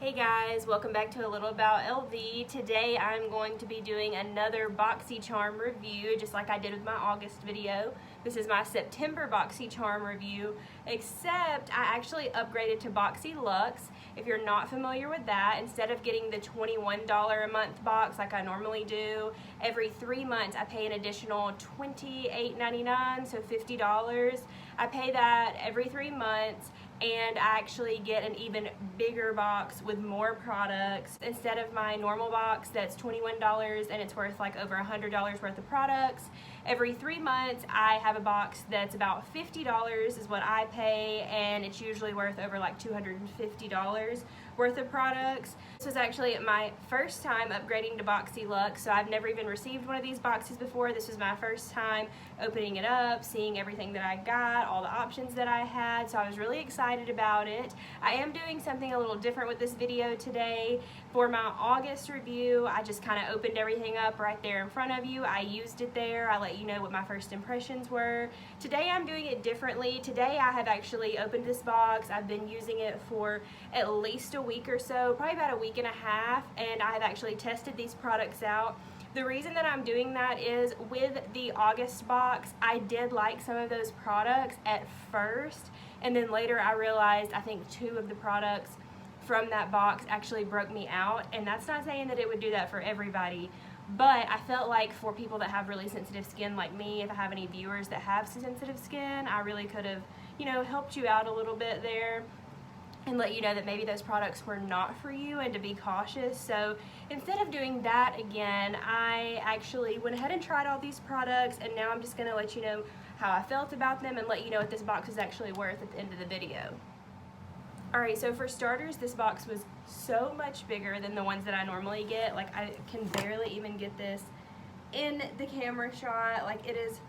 Hey guys, welcome back to A Little About LV. Today I'm going to be doing another BoxyCharm review, just like I did with my August video. This is my September BoxyCharm review, except I actually upgraded to BoxyLUXE. If you're not familiar with that, instead of getting the $21 a month box like I normally do, every 3 months I pay an additional $28.99, so $50. I pay that every 3 months, and I actually get an even bigger box with more products. Instead of my normal box that's $21 and it's worth like over $100 worth of products, every 3 months I have a box that's about $50 is what I pay, and it's usually worth over like $250 worth of products. This was actually my first time upgrading to BoxyLUXE, so I've never even received one of these boxes before. This was my first time opening it up, seeing everything that I got, all the options that I had, so I was really excited about it. I am doing something a little different with this video today. For my August review, I just kind of opened everything up right there in front of you. I used it there. I let you know what my first impressions were. Today I'm doing it differently. Today I have actually opened this box. I've been using it for at least a week or so, probably about a week and a half, and I have actually tested these products out. The reason that I'm doing that is with the August box, I did like some of those products at first, and then later I realized I think 2 of the products from that box actually broke me out, and that's not saying that it would do that for everybody, but I felt like for people that have really sensitive skin like me, if I have any viewers that have sensitive skin, I really could have, helped you out a little bit there and let you know that maybe those products were not for you and to be cautious. So instead of doing that again, I actually went ahead and tried all these products, and now I'm just going to let you know how I felt about them and let you know what this box is actually worth at the end of the video. Alright, so for starters, this box was so much bigger than the ones that I normally get. Like, I can barely even get this in the camera shot. Like, it is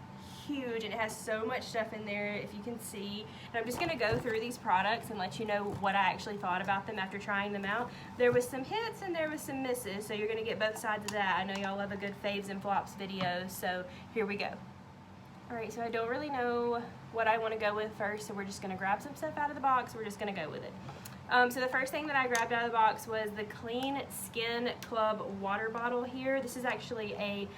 huge and it has so much stuff in there, if you can see. And I'm just going to go through these products and let you know what I actually thought about them after trying them out. There was some hits and there was some misses, so you're going to get both sides of that. I know y'all love a good faves and flops video, so here we go. Alright, so I don't really know what I want to go with first, so we're just going to grab some stuff out of the box. We're just going to go with it. So the first thing that I grabbed out of the box was the Clean Skin Club water bottle here. This is actually a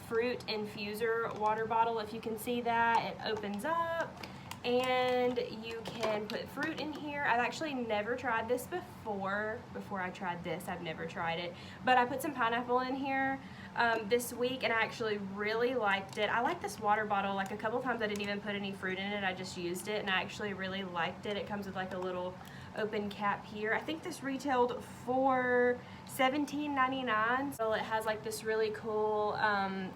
fruit infuser water bottle. If you can see that, it opens up and you can put fruit in here. I've actually never tried this before I tried this. I've never tried it, but I put some pineapple in here this week, and I actually really liked it. I like this water bottle. Like, a couple times I didn't even put any fruit in it. I just used it, and I actually really liked it. It comes with like a little open cap here. I think this retailed for $17.99. So it has like this really cool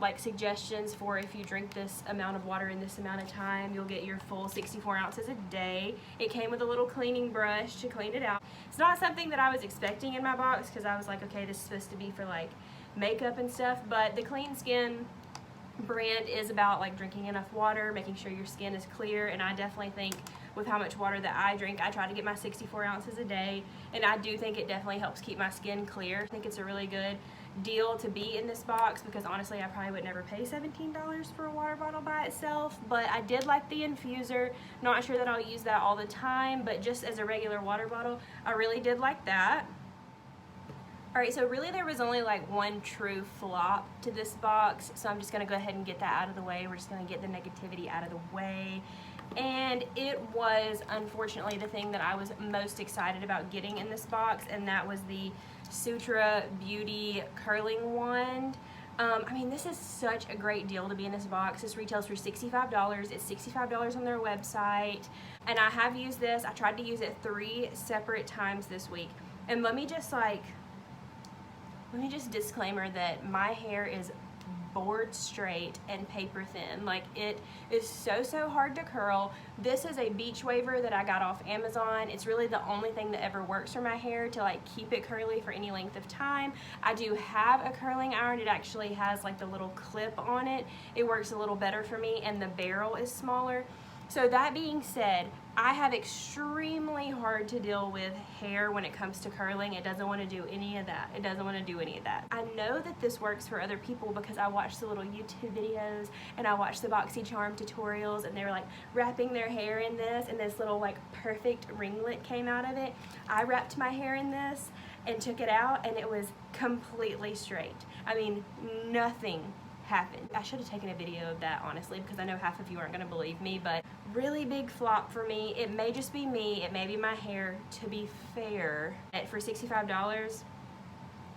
like suggestions for if you drink this amount of water in this amount of time, you'll get your full 64 ounces a day. It came with a little cleaning brush to clean it out. It's not something that I was expecting in my box, because I was like, okay, this is supposed to be for like makeup and stuff, but the Clean Skin brand is about like drinking enough water, making sure your skin is clear, and I definitely think with how much water that I drink, I try to get my 64 ounces a day, and I do think it definitely helps keep my skin clear. I think it's a really good deal to be in this box, because honestly I probably would never pay $17 for a water bottle by itself, but I did like the infuser. Not sure that I'll use that all the time, but just as a regular water bottle, I really did like that. Alright, so really there was only like one true flop to this box, so I'm just going to go ahead and get that out of the way. We're just going to get the negativity out of the way. And it was, unfortunately, the thing that I was most excited about getting in this box, and that was the Sutra Beauty Curling Wand. I mean, this is such a great deal to be in this box. This retails for $65. It's $65 on their website, and I have used this. I tried to use it 3 separate times this week, and let me just disclaimer that my hair is board straight and paper thin. Like, it is so hard to curl. This is a beach waver that I got off Amazon. It's really the only thing that ever works for my hair to like keep it curly for any length of time. I do have a curling iron. It actually has like the little clip on it. It works a little better for me, and the barrel is smaller. So that being said, I have extremely hard to deal with hair when it comes to curling. It doesn't want to do any of that. It doesn't want to do any of that. I know that this works for other people because I watch the little YouTube videos and I watch the BoxyCharm tutorials, and they were like wrapping their hair in this, and this little like perfect ringlet came out of it. I wrapped my hair in this and took it out, and it was completely straight. I mean, nothing happened. I should have taken a video of that, honestly, because I know half of you aren't going to believe me, but really big flop for me. It may just be me, it may be my hair, to be fair. For $65,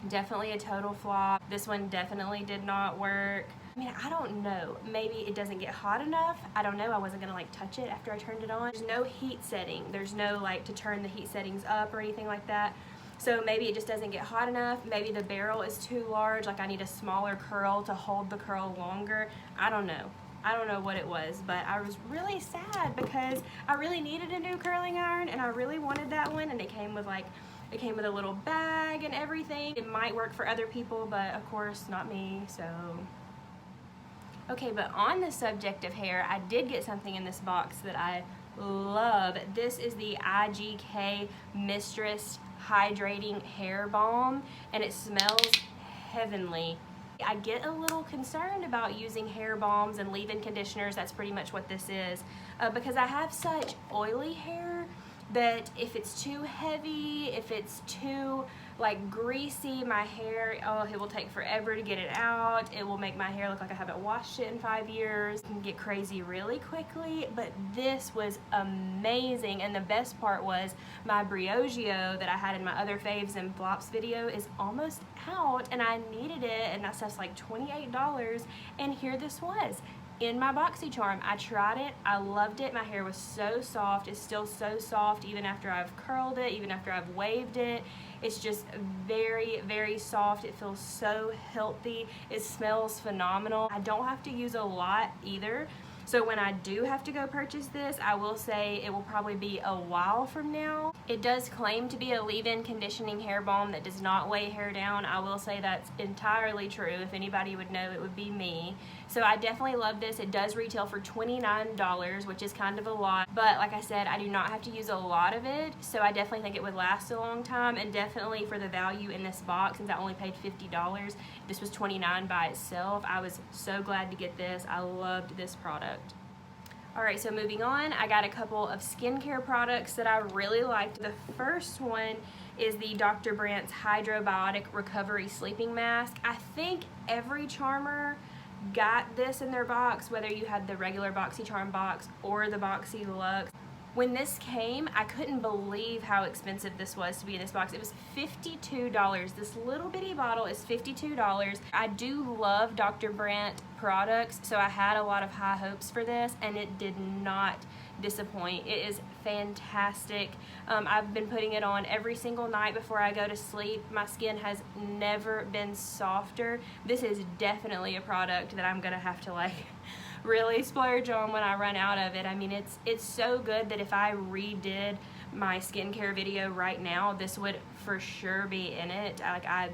definitely a total flop. This one definitely did not work. I mean, I don't know. Maybe it doesn't get hot enough. I don't know. I wasn't gonna like touch it after I turned it on. There's no heat setting. There's no like to turn the heat settings up or anything like that. So maybe it just doesn't get hot enough. Maybe the barrel is too large. Like I need a smaller curl to hold the curl longer. I don't know. I don't know what it was, but I was really sad because I really needed a new curling iron and I really wanted that one, and it came with a little bag and everything. It might work for other people, but of course not me, so. Okay, but on the subject of hair, I did get something in this box that I love. This is the IGK Mistress Hydrating Hair Balm, and it smells heavenly. I get a little concerned about using hair balms and leave-in conditioners, that's pretty much what this is, because I have such oily hair that if it's too heavy, if it's too like greasy, my hair, oh, it will take forever to get it out. It will make my hair look like I haven't washed it in 5 years. It can get crazy really quickly, but this was amazing. And the best part was my Briogeo that I had in my other faves and flops video is almost out, and I needed it, and that stuff's like $28, and here this was in my BoxyCharm. I tried it, I loved it. My hair was so soft. It's still so soft even after I've curled it, even after I've waved it. It's just very, very soft. It feels so healthy. It smells phenomenal. I don't have to use a lot either. So when I do have to go purchase this, I will say it will probably be a while from now. It does claim to be a leave-in conditioning hair balm that does not weigh hair down. I will say that's entirely true. If anybody would know, it would be me. So I definitely love this. It does retail for $29, which is kind of a lot. But like I said, I do not have to use a lot of it. So I definitely think it would last a long time. And definitely for the value in this box, since I only paid $50, this was $29 by itself. I was so glad to get this. I loved this product. Alright, so moving on, I got a couple of skincare products that I really liked. The first one is the Dr. Brandt's Hydrobiotic Recovery Sleeping Mask. I think every charmer got this in their box, whether you had the regular BoxyCharm box or the BoxyLUXE. When this came, I couldn't believe how expensive this was to be in this box. It was $52. This little bitty bottle is $52. I do love Dr. Brandt products, so I had a lot of high hopes for this, and it did not disappoint. It is fantastic. I've been putting it on every single night before I go to sleep. My skin has never been softer. This is definitely a product that I'm gonna have to like really splurge on when I run out of it. I mean, it's so good that if I redid my skincare video right now, this would for sure be in it.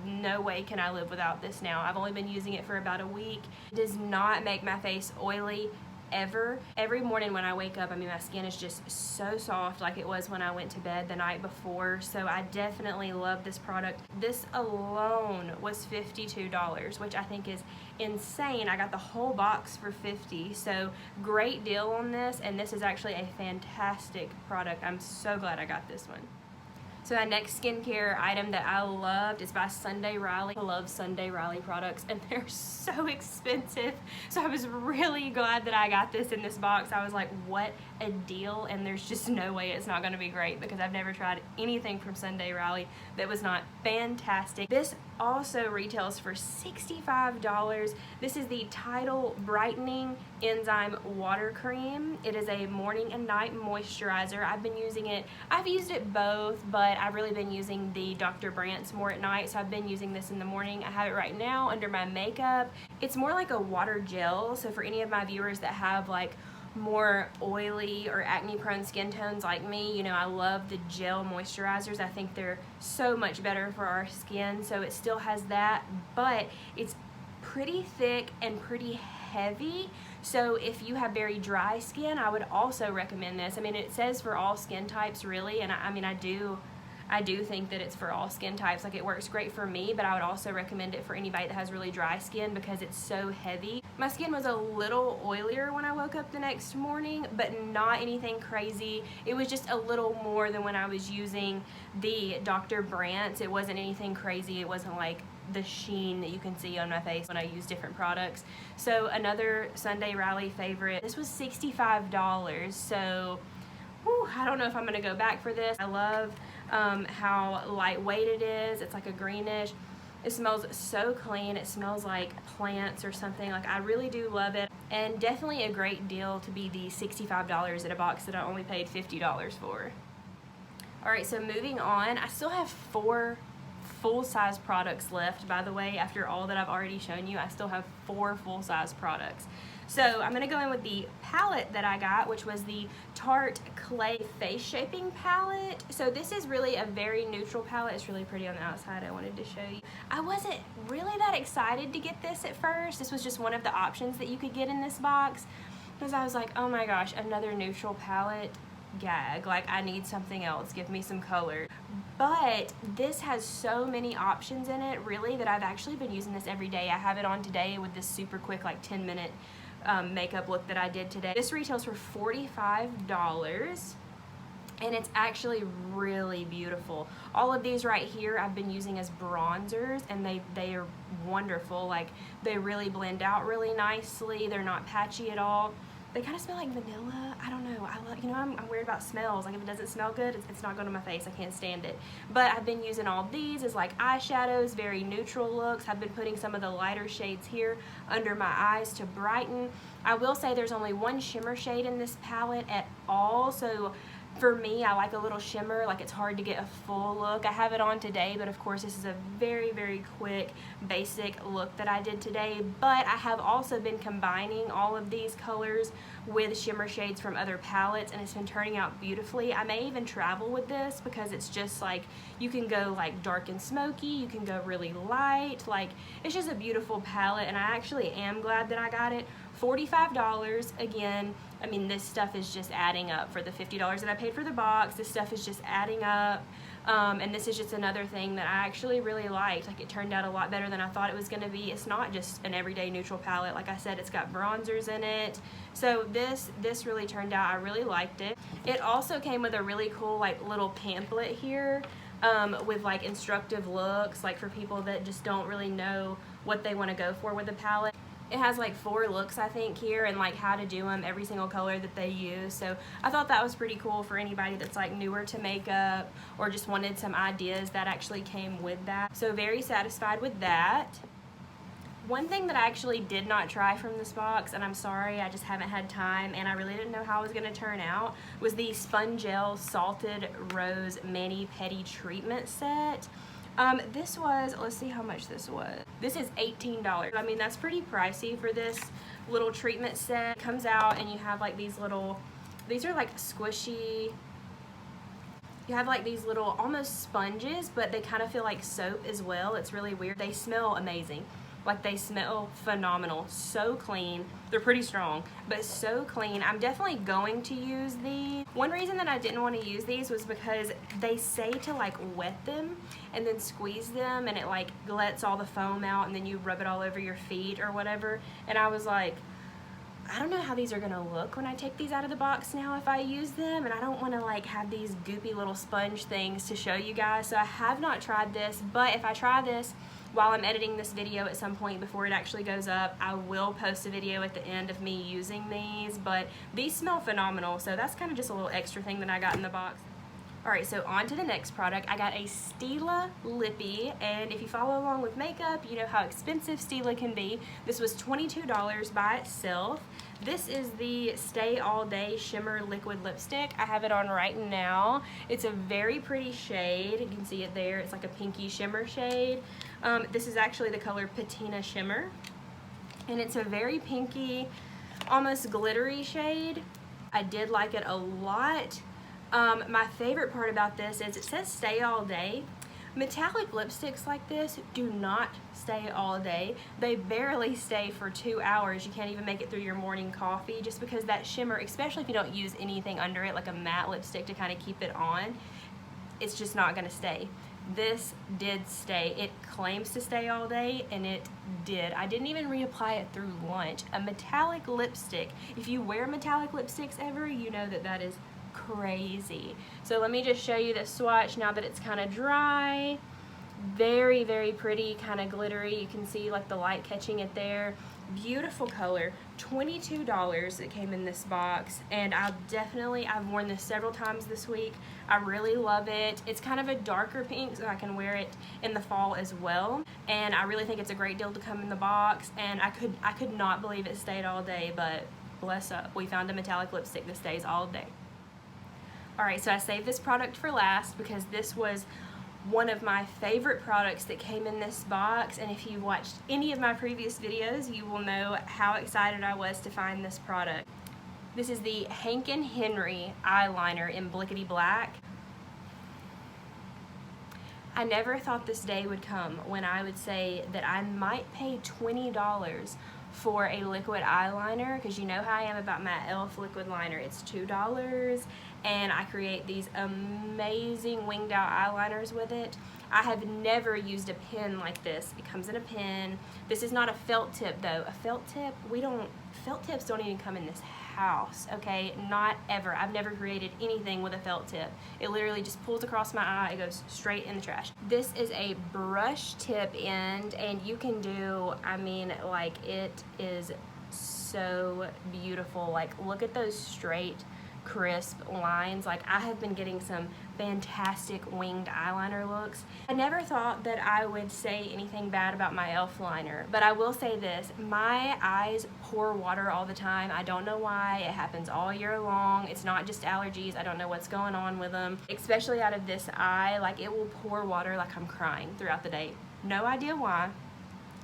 No way can I live without this now. I've only been using it for about a week. It does not make my face oily ever. Every morning when I wake up, I mean, my skin is just so soft like it was when I went to bed the night before. So I definitely love this product. This alone was $52, which I think is insane. I got the whole box for $50, so great deal on this, and this is actually a fantastic product. I'm so glad I got this one. So my next skincare item that I loved is by Sunday Riley. I love Sunday Riley products, and they're so expensive. So I was really glad that I got this in this box. I was like, what a deal, and there's just no way it's not gonna be great because I've never tried anything from Sunday Riley that was not fantastic. This also retails for $65. This is the Tidal Brightening Enzyme Water Cream. It is a morning and night moisturizer. I've been using it, I've used it both, but I've really been using the Dr. Brandt's more at night, so I've been using this in the morning. I have it right now under my makeup. It's more like a water gel, so for any of my viewers that have like more oily or acne prone skin tones like me, you know, I love the gel moisturizers. I think they're so much better for our skin. So it still has that, but it's pretty thick and pretty heavy. So if you have very dry skin, I would also recommend this. I mean, it says for all skin types really, and I do think that it's for all skin types. Like, it works great for me, but I would also recommend it for anybody that has really dry skin because it's so heavy. My skin was a little oilier when I woke up the next morning, but not anything crazy. It was just a little more than when I was using the Dr. Brandt's. It wasn't anything crazy. It wasn't like the sheen that you can see on my face when I use different products. So another Sunday Rally favorite. This was $65, so whew, I don't know if I'm gonna go back for this. I love how lightweight it is. It's like a greenish. It smells so clean. It smells like plants or something. Like, I really do love it, and definitely a great deal to be the $65 at a box that I only paid $50 for. All right, so moving on, I still have 4 full-size products left, by the way. After all that I've already shown you, I still have 4 full-size products. So I'm going to go in with the palette that I got, which was the Tarte Clay Face Shaping Palette. So this is really a very neutral palette. It's really pretty on the outside. I wanted to show you. I wasn't really that excited to get this at first. This was just one of the options that you could get in this box, because I was like, oh my gosh, another neutral palette? Gag. Like, I need something else. Give me some color. But this has so many options in it, really, that I've actually been using this every day. I have it on today with this super quick, like 10-minute makeup look that I did today. This retails for $45, and it's actually really beautiful. All of these right here I've been using as bronzers, and they are wonderful. Like, they really blend out really nicely. They're not patchy at all. They kind of smell like vanilla. I don't know. I'm weird about smells. Like, if it doesn't smell good, it's not going to my face. I can't stand it. But I've been using all these as like eyeshadows, very neutral looks. I've been putting some of the lighter shades here under my eyes to brighten. I will say there's only one shimmer shade in this palette at all. So for me, I like a little shimmer. Like, it's hard to get a full look. I have it on today, but of course this is a very, very quick, basic look that I did today. But I have also been combining all of these colors with shimmer shades from other palettes, and it's been turning out beautifully. I may even travel with this because it's just like, you can go like dark and smoky, you can go really light. Like, it's just a beautiful palette, and I actually am glad that I got it. $45 again. I mean, this stuff is just adding up. For the $50 that I paid for the box, this stuff is just adding up. And this is just another thing that I actually really liked. Like, it turned out a lot better than I thought it was going to be. It's not just an everyday neutral palette. Like I said, it's got bronzers in it. So this really turned out, I really liked it. It also came with a really cool like little pamphlet here with like instructive looks, like for people that just don't really know what they want to go for with the palette. It has like 4 looks, I think, here, and like how to do them, every single color that they use. So I thought that was pretty cool for anybody that's like newer to makeup or just wanted some ideas. That actually came with that. So very satisfied with that. One thing that I actually did not try from this box, and I'm sorry, I just haven't had time and I really didn't know how it was going to turn out, was the Spongel Salted Rose Mani Pedi Treatment Set. This was, let's see how much this was. This is $18. I mean, that's pretty pricey for this little treatment set. It comes out and you have like these little, these are like squishy, you have like these little almost sponges, but they kind of feel like soap as well. It's really weird. They smell amazing. Like, they smell phenomenal. So clean. They're pretty strong, but so clean. I'm definitely going to use these. One reason that I didn't want to use these was because they say to like wet them and then squeeze them, and it like lets all the foam out, and then you rub it all over your feet or whatever. And I was like, I don't know how these are gonna look when I take these out of the box now if I use them, and I don't want to like have these goopy little sponge things to show you guys. So I have not tried this, but if I try this while I'm editing this video at some point before it actually goes up, I will post a video at the end of me using these. But these smell phenomenal, so that's kind of just a little extra thing that I got in the box. Alright, so on to the next product. I got a Stila Lippy, and if you follow along with makeup, you know how expensive Stila can be. This was $22 by itself. This is the Stay All Day Shimmer Liquid Lipstick. I have it on right now. It's a very pretty shade. You can see it there. It's like a pinky shimmer shade. This is actually the color Patina Shimmer, and it's a very pinky, almost glittery shade. I did like it a lot. My favorite part about this is it says Stay All Day, Metallic lipsticks like this do not stay all day. They barely stay for 2 hours. You can't even make it through your morning coffee just because that shimmer, especially if you don't use anything under it like a matte lipstick to kind of keep it on, it's just not gonna stay. This did stay. It claims to stay all day, and it did. I didn't even reapply it through lunch. A metallic lipstick, if you wear metallic lipsticks ever, you know that that is crazy. So let me just show you the swatch now that it's kind of dry. Very, very pretty, kind of glittery. You can see like the light catching it there. Beautiful color. $22 it came in this box, and I've worn this several times this week. I really love it. It's kind of a darker pink, so I can wear it in the fall as well, and I really think it's a great deal to come in the box. And I could not believe it stayed all day, but bless up, we found a metallic lipstick that stays all day. Alright, so I saved this product for last because this was one of my favorite products that came in this box, and if you watched any of my previous videos, you will know how excited I was to find this product. This is the Hank & Henry eyeliner in Blickety Black. I never thought this day would come when I would say that I might pay $20 for a liquid eyeliner, because you know how I am about my e.l.f. liquid liner. It's $2, and I create these amazing winged out eyeliners with it. I have never used a pen like this. It comes in a pen. This is not a felt tip though. A felt tip, felt tips don't even come in this house, okay? Not ever. I've never created anything with a felt tip. It literally just pulls across my eye. It goes straight in the trash. This is a brush tip end, and you can do, I mean, like, it is so beautiful. Like, look at those straight, crisp lines. Like, I have been getting some fantastic winged eyeliner looks. I never thought that I would say anything bad about my e.l.f. liner, but I will say this: my eyes pour water all the time. I don't know why. It happens all year long. It's not just allergies. I don't know what's going on with them, especially out of this eye. Like, it will pour water like I'm crying throughout the day. No idea why.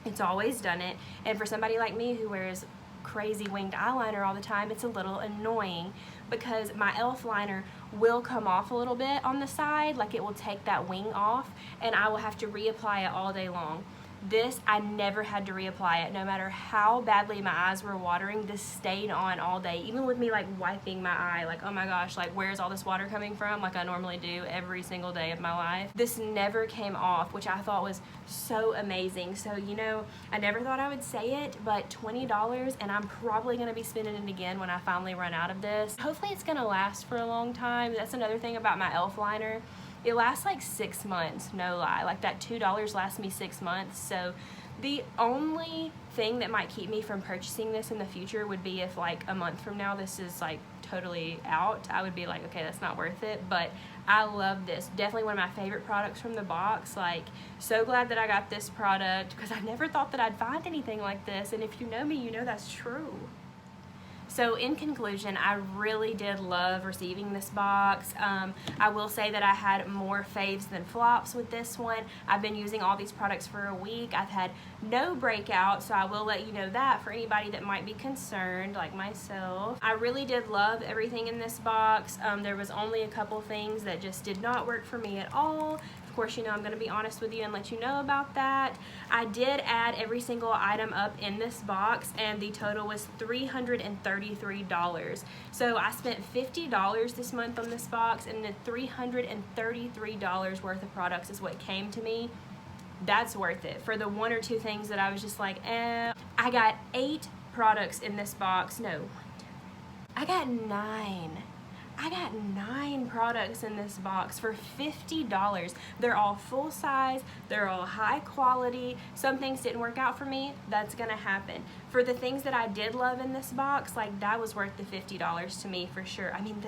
It's always done it, and for somebody like me who wears crazy winged eyeliner all the time, it's a little annoying because my e.l.f. liner will come off a little bit on the side, like it will take that wing off, and I will have to reapply it all day long. This, I never had to reapply it. No matter how badly my eyes were watering, this stayed on all day. Even with me like wiping my eye, like, oh my gosh, like, where's all this water coming from, like I normally do every single day of my life. This never came off, which I thought was so amazing. So, you know, I never thought I would say it, but $20, and I'm probably gonna be spending it again when I finally run out of this. Hopefully it's gonna last for a long time. That's another thing about my e.l.f. liner. It lasts like 6 months, no lie. Like, that $2 lasts me 6 months. So the only thing that might keep me from purchasing this in the future would be if like a month from now this is like totally out. I would be like, okay, that's not worth it. But I love this. Definitely one of my favorite products from the box. Like, so glad that I got this product because I never thought that I'd find anything like this. And if you know me, you know that's true. So in conclusion, I really did love receiving this box. I will say that I had more faves than flops with this one. I've been using all these products for a week. I've had no breakouts, so I will let you know that for anybody that might be concerned, like myself. I really did love everything in this box. There was only a couple things that just did not work for me at all. Of course, you know, I'm going to be honest with you and let you know about that. I did add every single item up in this box, and the total was $333. So I spent $50 this month on this box, and then $333 worth of products is what came to me. That's worth it for the 1 or 2 things that I was just like, eh. I got 8 products in this box. No, I got 9. I got 9 products in this box for $50. They're all full size, they're all high quality. Some things didn't work out for me, that's gonna happen. For the things that I did love in this box, like, that was worth the $50 to me for sure. I mean,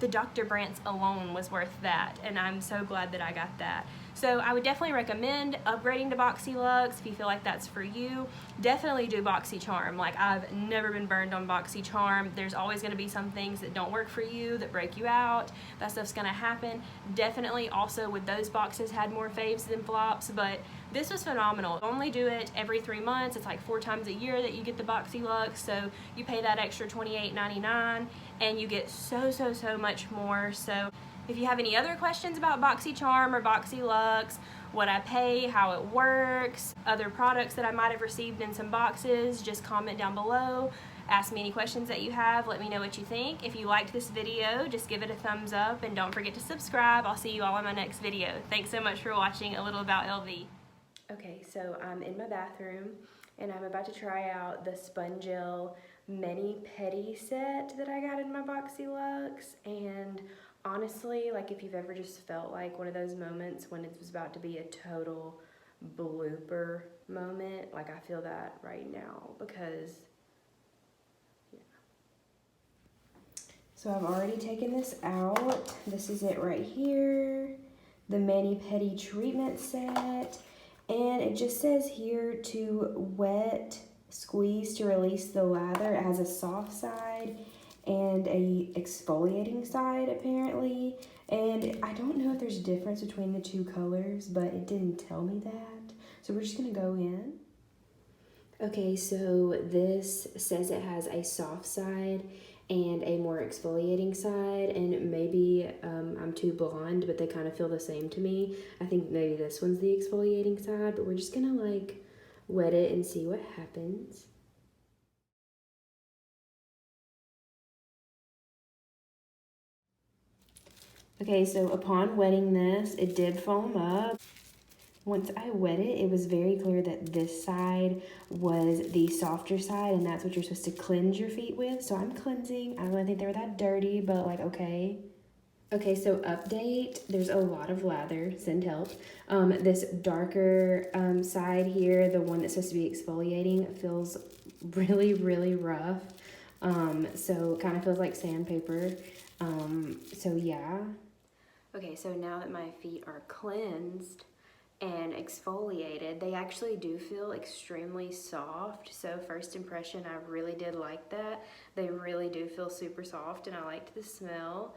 the Dr. Brandt's alone was worth that, and I'm so glad that I got that. So I would definitely recommend upgrading to BoxyLUXE if you feel like that's for you. Definitely do BoxyCharm. Like, I've never been burned on BoxyCharm. There's always going to be some things that don't work for you, that break you out. That stuff's going to happen. Definitely also with those boxes had more faves than flops, but this was phenomenal. Only do it every 3 months. It's like 4 times a year that you get the BoxyLUXE, so you pay that extra $28.99 and you get so much more. So If you have any other questions about BoxyCharm or BoxyLUXE, what I pay, how it works, other products that I might have received in some boxes, just comment down below. Ask me any questions that you have. Let me know what you think. If you liked this video, just give it a thumbs up and don't forget to subscribe. I'll see you all in my next video. Thanks so much for watching a little about LV. Okay, so I'm in my bathroom and I'm about to try out the Spongel Mani Pedi set that I got in my BoxyLUXE. And honestly, like if you've ever just felt like one of those moments when it was about to be a total blooper moment, like I feel that right now because, yeah. So I've already taken this out. This is it right here, the Mani Pedi treatment set. And it just says here to wet, squeeze to release the lather. It has a soft side and a exfoliating side apparently. And I don't know if there's a difference between the two colors, but it didn't tell me that. So we're just gonna go in. Okay, so this says it has a soft side and a more exfoliating side, and maybe I'm too blind, but they kind of feel the same to me. I think maybe this one's the exfoliating side, but we're just gonna like wet it and see what happens. Okay, so upon wetting this, it did foam up. Once I wet it, it was very clear that this side was the softer side, and that's what you're supposed to cleanse your feet with. So I'm cleansing. I don't really think they were that dirty, but like, okay. Okay, so update, there's a lot of lather, send help. This darker side here, the one that's supposed to be exfoliating, feels really, really rough. So kind of feels like sandpaper. So yeah. Okay, so now that my feet are cleansed and exfoliated, they actually do feel extremely soft. So first impression, I really did like that. They really do feel super soft and I liked the smell.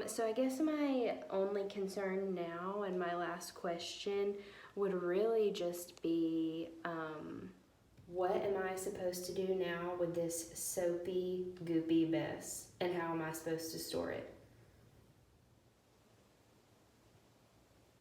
So I guess my only concern now and my last question would really just be, what am I supposed to do now with this soapy, goopy mess? And how am I supposed to store it?